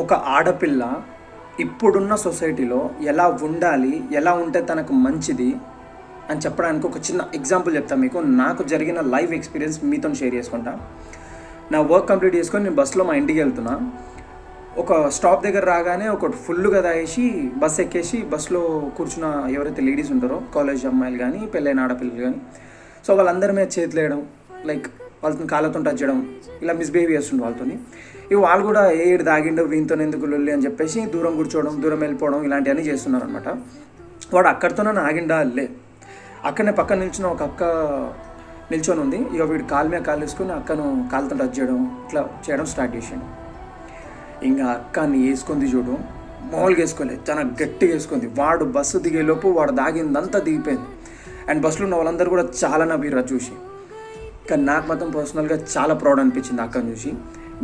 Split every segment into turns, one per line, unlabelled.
ఒక ఆడపిల్ల ఇప్పుడున్న సొసైటీలో ఎలా ఉండాలి, ఎలా ఉంటే తనకు మంచిది అని చెప్పడానికి ఒక చిన్న ఎగ్జాంపుల్ చెప్తాను మీకు. నాకు జరిగిన లైవ్ ఎక్స్పీరియన్స్ మీతో షేర్ చేసుకుంటా. నా వర్క్ కంప్లీట్ చేసుకొని నేను బస్సులో మా ఇంటికి వెళ్తున్నా. ఒక స్టాప్ దగ్గర రాగానే ఒకటి ఫుల్గా తాగేసి బస్ ఎక్కేసి బస్సులో కూర్చున్న ఎవరైతే లేడీస్ ఉంటారో, కాలేజ్ అమ్మాయిలు కానీ పెళ్ళైన ఆడపిల్లలు కానీ, సో వాళ్ళందరి మీద చేతులు వేయడం, లైక్ వాళ్ళతో కాళ్ళతో టచ్ చేయడం, ఇలా మిస్బిహేవ్ చేస్తుండే వాళ్ళతో. ఇవి వాళ్ళు కూడా ఏడు తాగిండు వీంతో ఎందుకు లొల్లి అని చెప్పేసి దూరం కూర్చోవడం, దూరం వెళ్ళిపోవడం, ఇలాంటివన్నీ చేస్తున్నారు అనమాట. వాడు అక్కడితోనే ఆగిండా లే, అక్కడనే పక్కన నిల్చున్న ఒక అక్క నిల్చొని ఉంది. ఇక వీడు కాలు మీద కాలు వేసుకొని అక్కను కాలుతో టచ్ చేయడం, ఇట్లా చేయడం స్టార్ట్ చేసాడు. ఇంకా అక్కని వేసుకుంది చూడు, మామూలుగా వేసుకోలేదు, చాలా గట్టిగా వేసుకుంది. వాడు బస్సు దిగేలోపు వాడు దాగిందంతా దిగిపోయింది. అండ్ బస్సులో ఉన్న వాళ్ళందరూ కూడా చాలా నవ్విర్రు చూసి. కానీ నాకు మాత్రం పర్సనల్గా చాలా ప్రౌడ్ అనిపించింది అక్కని చూసి.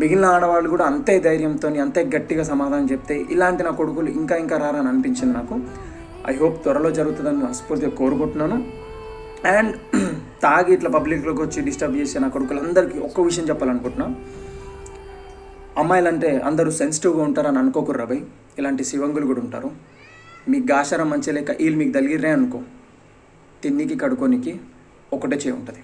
మిగిలిన ఆడవాళ్ళు కూడా అంతే ధైర్యంతో అంతే గట్టిగా సమాధానం చెప్తే ఇలాంటి నా కొడుకులు ఇంకా ఇంకా రారని అనిపించింది నాకు. ఐ హోప్ త్వరలో జరుగుతుందని మనస్ఫూర్తిగా కోరుకుంటున్నాను. అండ్ తాగి ఇట్లా పబ్లిక్లోకి వచ్చి డిస్టర్బ్ చేసే నా కొడుకులందరికీ ఒక్క విషయం చెప్పాలనుకుంటున్నా. అమ్మాయిలంటే అందరూ సెన్సిటివ్గా ఉంటారని అనుకోకుర్రా భయ్, ఇలాంటి శివంగులు కూడా ఉంటారు. మీకు గాషారం మంచి లేక వీళ్ళు మీకు తగిలిరే అనుకో, తిన్నికి కడుకోనికి ఒకటే చేయి ఉంటుంది.